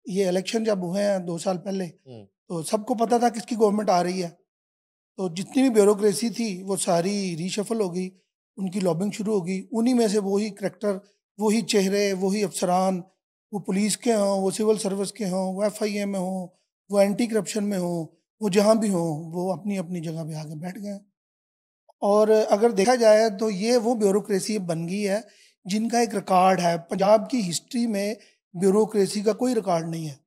ये इलेक्शन जब हुए हैं 2 साल पहले, हम्म। तो सबको पता था किसकी गवर्नमेंट आ रही है। तो जितनी भी ब्यूरोक्रेसी थी वो सारी रीशफल हो गई, उनकी लॉबिंग शुरू हो गई। उन्हीं में से वही करैक्टर, वही चेहरे, वही अफसरान, वो पुलिस के हों, वो सिविल सर्विस के हों, वो एफआईए में हों, वो एंटी करप्शन में हों, वो जहाँ भी हों, वो अपनी अपनी जगह पे आके बैठ गए। और अगर देखा जाए तो ये वो ब्यूरोक्रेसी बन गई है जिनका एक रिकॉर्ड है। पंजाब की हिस्ट्री में ब्यूरोक्रेसी का कोई रिकॉर्ड नहीं है।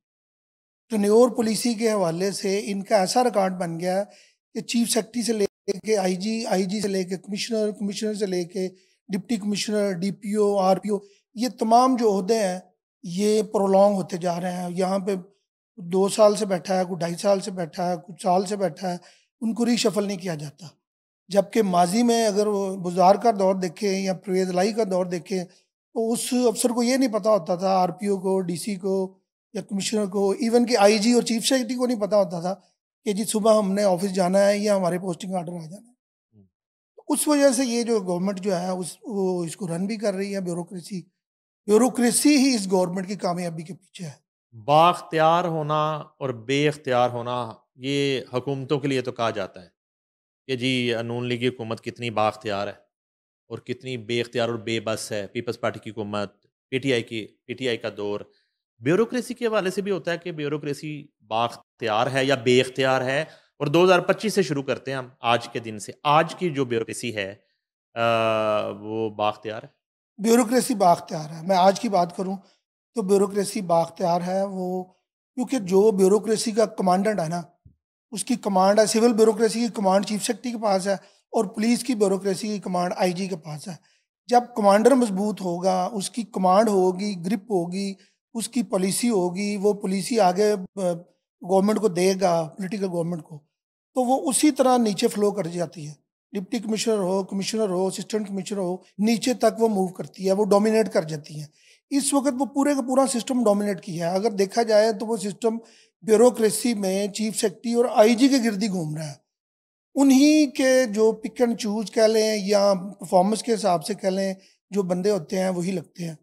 टन्योर पॉलिसी के हवाले से इनका ऐसा रिकॉर्ड बन गया कि चीफ सेक्रेटरी से लेके आईजी, आईजी से लेके कमिश्नर, कमिश्नर से लेके डिप्टी कमिश्नर, डीपीओ, आरपीओ, ये तमाम जो ओहदे हैं ये प्रोलॉन्ग होते जा रहे हैं। यहाँ पे 2 साल से बैठा है, कोई 2.5 साल से बैठा है, कुछ साल से बैठा है, उनको रीशफल नहीं किया जाता। जबकि माजी में अगर वो बुज़दार का दौर देखें या परवेज़ लाई का दौर देखें तो उस अफसर को ये नहीं पता होता था, आरपीओ को, डीसी को या कमिश्नर को, इवन कि आईजी और चीफ सेक्रेटरी को नहीं पता होता था कि जी सुबह हमने ऑफिस जाना है या हमारे पोस्टिंग ऑर्डर आ जाना है। तो उस वजह से ये जो गवर्नमेंट जो है उस वो इसको रन भी कर रही है ब्यूरोक्रेसी। ब्यूरोक्रेसी ही इस गवर्नमेंट की कामयाबी के पीछे है। बाख्तियार होना और बेख्तियार होना, ये हुकूमतों के लिए तो कहा जाता है कि जी नून लीग की हुकूमत कितनी बाख्तियार है और कितनी बेख्तियार और बेबस है। पीपल्स पार्टी की हुकूमत, पीटीआई का दौर। ब्यूरोक्रेसी के हवाले से भी होता है कि ब्यूरोक्रेसी बाख्तियार है या बेख्तियार है। और 2025 से शुरू करते हैं हम, आज के दिन से। आज की जो ब्यूरोक्रेसी है वो बाख्तियार है। ब्यूरोक्रेसी बाख्तियार है। मैं आज की बात करूं तो ब्यूरोक्रेसी बाख्तियार है वो, क्योंकि जो ब्यूरोक्रेसी का कमांडेंट है ना, उसकी कमांड है, सिविल ब्यूरोक्रेसी की कमांड चीफ सेक्रेटरी के पास है और पुलिस की ब्यूरोक्रेसी की कमांड आईजी के पास है। जब कमांडर मजबूत होगा, उसकी कमांड होगी, ग्रिप होगी, उसकी पॉलिसी होगी, वो पॉलिसी आगे गवर्नमेंट को देगा, पॉलिटिकल गवर्नमेंट को, तो वो उसी तरह नीचे फ्लो कर जाती है। डिप्टी कमिश्नर हो, असिस्टेंट कमिश्नर हो, नीचे तक वो मूव करती है, वो डोमिनेट कर जाती है। इस वक्त वो पूरे का पूरा सिस्टम डोमिनेट किया है। अगर देखा जाए तो वो सिस्टम ब्यूरोक्रेसी में चीफ सेक्रेटरी और आईजी के गिर्द ही घूम रहा है। उन्हीं के जो पिक एंड चूज कह लें या परफॉर्मेंस के हिसाब से कह लें, जो बंदे होते हैं वही लगते हैं।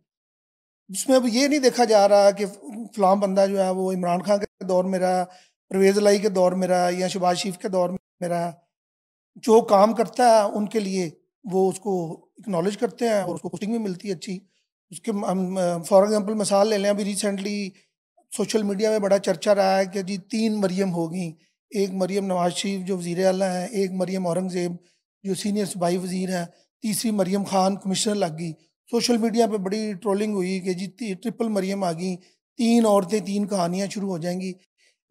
जिसमें अब ये नहीं देखा जा रहा कि फलां बंदा जो है वो इमरान खान के दौर में रहा, परवेज लाई के दौर में रहा या शहबाज शरीफ के दौर में रहा। जो काम करता है उनके लिए वो उसको एक्नॉलेज करते हैं और उसको पोस्टिंग भी मिलती है अच्छी। उसके हम फॉर एग्जांपल मिसाल ले लें, अभी रिसेंटली सोशल मीडिया में बड़ा चर्चा रहा है कि जी 3 मरियम होगी। एक मरियम नवाज शरीफ जो वज़ीर आला हैं, एक मरियम औरंगज़ेब जो सीनियर सूबाई वज़ीर हैं, तीसरी मरियम खान कमिश्नर लग गई। सोशल मीडिया पे बड़ी ट्रोलिंग हुई कि जी ट्रिपल मरियम आ गई, 3 औरतें 3 कहानियाँ शुरू हो जाएंगी।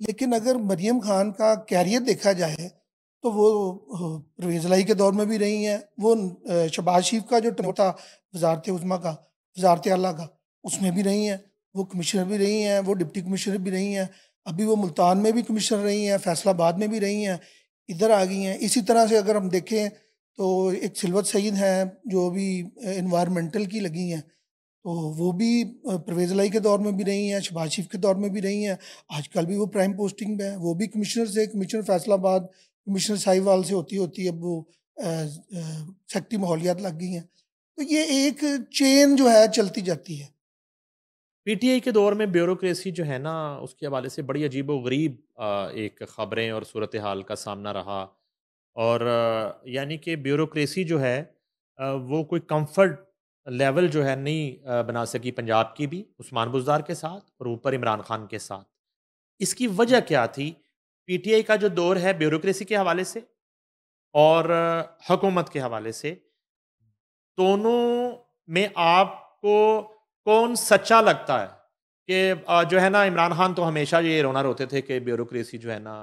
लेकिन अगर मरियम खान का कैरियर देखा जाए तो वो परवेज़ लाई के दौर में भी रही हैं, वो शहबाज शरीफ का जो टर्म था वजारत उज़्मा का, वजारत आला का, उसमें भी रही हैं। वो कमिश्नर भी रही हैं, वो डिप्टी कमिश्नर भी रही हैं, अभी वो मुल्तान में भी कमिश्नर रही हैं, फैसलाबाद में भी रही हैं, इधर आ गई हैं। इसी तरह से अगर हम देखें तो एक सिलवत सईद हैं जो अभी इन्वायरमेंटल की लगी हैं, तो वो भी परवेज़ लाई के दौर में भी रही हैं, शहबाज शरीफ के दौर में भी रही हैं। आजकल भी वो प्राइम पोस्टिंग पे हैं, वो भी कमिश्नर से, कमिश्नर फैसलाबाद, कमिश्नर साहिवाल से होती होती अब वो सेक्रेटरी माहौलियात लग गई हैं। तो ये एक चेन जो है चलती जाती है। पीटीआई के दौर में ब्यूरोक्रेसी जो है ना, उसके हवाले से बड़ी अजीब-ओ-गरीब एक ख़बरें और सूरत हाल का सामना रहा। और यानी कि ब्यूरोक्रेसी जो है वो कोई कंफर्ट लेवल जो है नहीं बना सकी पंजाब की भी, उस्मान बुज़दार के साथ और ऊपर इमरान खान के साथ। इसकी वजह क्या थी? पीटीआई का जो दौर है ब्यूरोक्रेसी के हवाले से और हुकूमत के हवाले से, दोनों में आपको कौन सच्चा लगता है? कि जो है ना, इमरान खान तो हमेशा ये रोना रोते थे कि ब्यूरोक्रेसी जो है ना,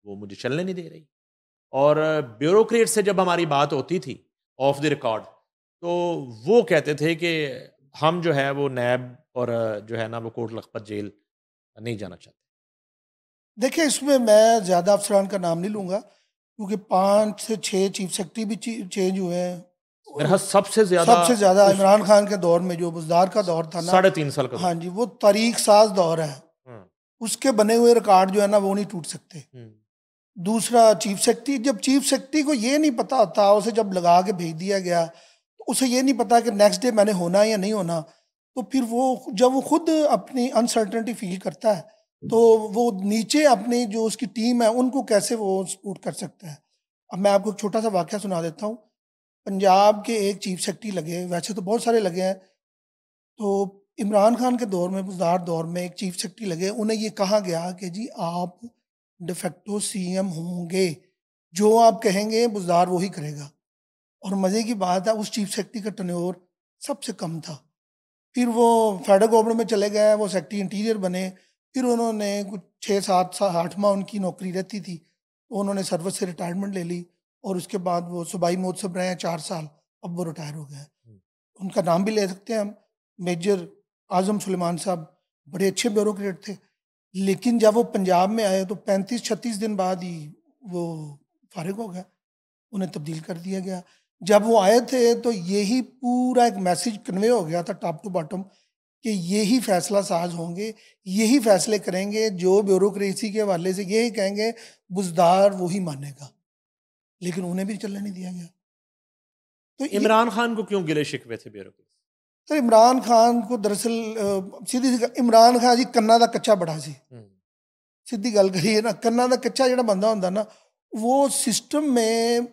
वो मुझे चलने नहीं दे रही। और ब्यूरोक्रेट से जब हमारी बात होती थी ऑफ द रिकॉर्ड, तो वो कहते थे कि हम जो है वो नैब और जो है ना वो कोट लखपत जेल नहीं जाना चाहते। देखिए, इसमें मैं ज़्यादा अफसरान का नाम नहीं लूँगा क्योंकि 5 से 6 चीफ सेक्रेटरी भी चेंज हुए हैं। मेरे ख्याल सबसे ज़्यादा सबसे ज़्यादा उस इमरान खान के दौर में जो बुज़दार का दौर था ना, 3.5 साल का दौर। हाँ जी, वो तारीख साज दौर है। हुँ, उसके बने हुए रिकॉर्ड जो है ना वो नहीं टूट सकते। हुँ, दूसरा चीफ सेक्रेटरी, जब चीफ सेक्रेटरी को ये नहीं पता होता, उसे जब लगा के भेज दिया गया तो उसे ये नहीं पता कि नेक्स्ट डे मैंने होना है या नहीं होना। तो फिर वो जब वो खुद अपनी अनसर्टेनिटी फील करता है तो वो नीचे अपनी जो उसकी टीम है उनको कैसे वो सपोर्ट कर सकता है। अब मैं आपको एक छोटा सा वाक़या सुना देता हूँ। पंजाब के एक चीफ सेक्रेटरी लगे, वैसे तो बहुत सारे लगे हैं। तो इमरान खान के दौर में, बुज़दार दौर में एक चीफ सेक्रेटरी लगे, उन्हें ये कहा गया कि जी आप डे फैक्टो सीएम होंगे, जो आप कहेंगे बुज़दार वही करेगा। और मज़े की बात है उस चीफ सेक्रेटरी का टेन्योर सबसे कम था। फिर वो फेडरल गवर्नमेंट में चले गए, वो सेक्रेटरी इंटीरियर बने। फिर उन्होंने कुछ 6-7 8 माह उनकी नौकरी रहती थी, तो उन्होंने सर्विस से रिटायरमेंट ले ली और उसके बाद वो सूबाई मोहतसब रहे हैं 4 साल, अब वो रिटायर हो गए हैं। उनका नाम भी ले सकते हैं हम, मेजर आज़म सुलेमान साहब, बड़े अच्छे ब्यूरोक्रेट थे। लेकिन जब वो पंजाब में आए तो 35-36 दिन बाद ही वो फारिग हो गए, उन्हें तब्दील कर दिया गया। जब वो आए थे तो यही पूरा एक मैसेज कन्वे हो गया था टॉप टू बॉटम कि यही फैसला साज होंगे, यही फैसले करेंगे जो ब्यूरोक्रेसी के हवाले से यही कहेंगे, बुज़दार वही मानेगा। लेकिन उन्हें भी चलने नहीं दिया गया। तो ये इमरान खान को क्यों गिले शिकवे थे ब्यूरोक्रेसी? तो इमरान खान को दरअसल सीधी सी इमरान खान जी कन्ना दा कच्चा बड़ा सी, सीधी गल करिए ना, कन्ना दा कच्चा जो बंदा होंदा ना, वो सिस्टम में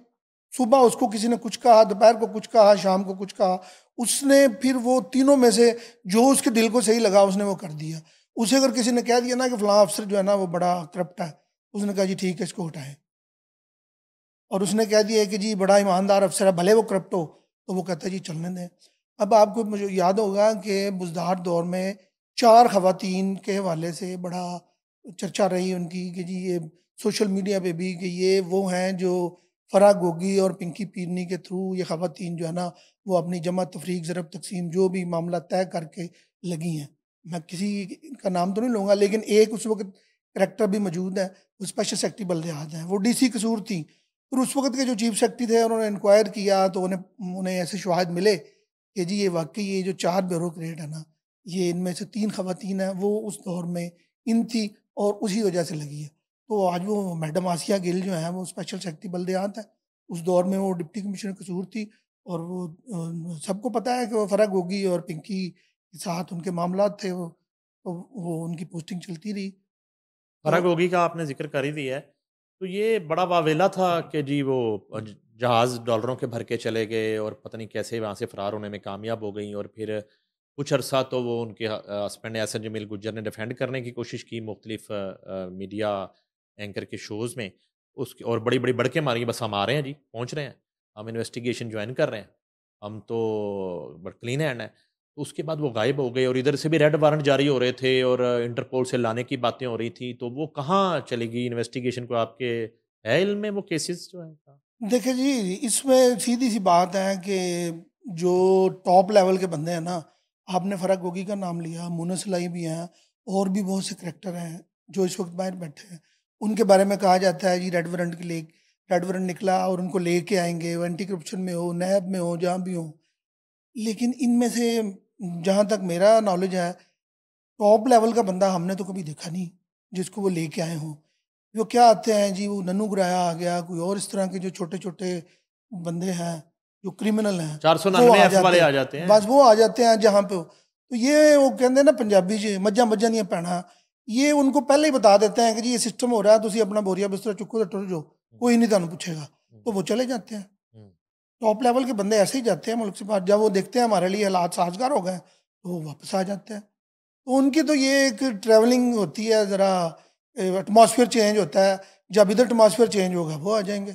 सुबह उसको किसी ने कुछ कहा, दोपहर को कुछ कहा, शाम को कुछ कहा, उसने फिर वो तीनों में से जो उसके दिल को सही लगा उसने वो कर दिया। उसे अगर किसी ने कह दिया ना कि फलां अफसर जो है ना वो बड़ा करप्ट है, उसने कहा जी ठीक है इसको हटाएं। और उसने कह दिया कि जी बड़ा ईमानदार अफसर है, भले वो करप्ट हो, तो वो कहता है जी चलने दें। अब आपको मुझे याद होगा कि बुज़दार दौर में 4 ख़वातीन के हवाले से बड़ा चर्चा रही उनकी कि जी ये सोशल मीडिया पे भी कि ये वो हैं जो फ़राह गोगी और पिंकी पीरनी के थ्रू ये ख़वातीन जो है ना वो अपनी जमा तफरीक ज़रब तकसीम जो भी मामला तय करके लगी हैं। मैं किसी का नाम तो नहीं लूँगा, लेकिन एक उस वक़्त करैक्टर भी मौजूद है, वो स्पेशल सेक्रेटरी बल्देहात हैं, वो डीसी कसूर थी। फिर उस वक़्त के जो चीफ सेक्रेटरी थे उन्होंने इंक्वायर किया तो उन्हें उन्हें ऐसे शवाहिद मिले कि जी ये वाक़ई ये जो 4 ब्यूरोक्रेट है ना, ये इनमें से 3 ख़वातीन हैं, वो उस दौर में इन थी और उसी वजह से लगी है। तो आज वो मैडम आसिया गिल जो हैं वो स्पेशल सेक्रेटरी बल्दियात हैं। उस दौर में वो डिप्टी कमिश्नर कसूर थी और वो सबको पता है कि वो फ़राह गोगी और पिंकी के साथ उनके मामलात थे वो, तो वो उनकी पोस्टिंग चलती रही। तो फ़राह गोगी का आपने ज़िक्र कर ही दिया है। तो ये बड़ा वावेला था कि जी वो जहाज़ डॉलरों के भर के चले गए और पता नहीं कैसे वहाँ से फ़रार होने में कामयाब हो गईं, और फिर कुछ अरसा तो वो उनके हस्बैंड एहसन जमील गुज्जर ने डिफेंड करने की कोशिश की मुख्तलिफ मीडिया एंकर के शोज़ में। उसकी और बड़ी-बड़ी बड़के मारी, बस हम आ रहे हैं जी, पहुँच रहे हैं, हम इन्वेस्टिगेशन जॉइन कर रहे हैं, हम तो क्लीन हैंड हैं। तो उसके बाद वो गायब हो गए और इधर से भी रेड वारंट जारी हो रहे थे और इंटरपोल से लाने की बातें हो रही थी, तो वो कहाँ चली गई इन्वेस्टिगेशन? को आपके है इल्म में वो केसेस जो हैं? देखिए जी, इसमें सीधी-सी बात है कि जो टॉप लेवल के बंदे हैं ना, आपने फ़राह गोगी का नाम लिया, मुन्ना सलाई भी हैं और भी बहुत से करैक्टर हैं, जो इस वक़्त बाहर बैठे हैं। उनके बारे में कहा जाता है जी रेड वारंट निकला और उनको लेके आएँगे, वो एंटी करप्शन में हो, नैब में हो, जहाँ भी हो। लेकिन इनमें से जहाँ तक मेरा नॉलेज है, टॉप लेवल का बंदा हमने तो कभी देखा नहीं, जिसको वो लेके आए हों। वो क्या आते हैं जी, वो नन्नू गुराया आ गया, कोई और इस तरह के जो छोटे-छोटे बंदे हैं, जो क्रिमिनल हैं, वो 499 आ एफ जाते वाले हैं। आ जाते हैं। बस वो आ जाते हैं जहाँ पे हो। तो ये वो कहते हैं ना पंजाबी च मੱਝਾਂ मੱਝਾਂ ਦੀਆਂ ਭੈਣਾਂ, ये उनको पहले ही बता देते हैं कि जी ये सिस्टम हो रहा है, तुसी अपना बोरिया बिस्तर चुको तो टुर जाओ, हुँ, कोई नहीं तुहानू पूछेगा। हुँ, तो वो चले जाते हैं। हुँ। टॉप लेवल के बंदे ऐसे ही जाते हैं मुल्क से बाहर, जब वो देखते हैं हमारे लिए हालात साज़गार हो गए, तो वो वापस आ जाते हैं। तो उनकी तो ये एक ट्रैवलिंग होती है, ज़रा एटमॉस्फेयर चेंज होता है, जब इधर एटमॉस्फेयर चेंज होगा वो आ जाएँगे।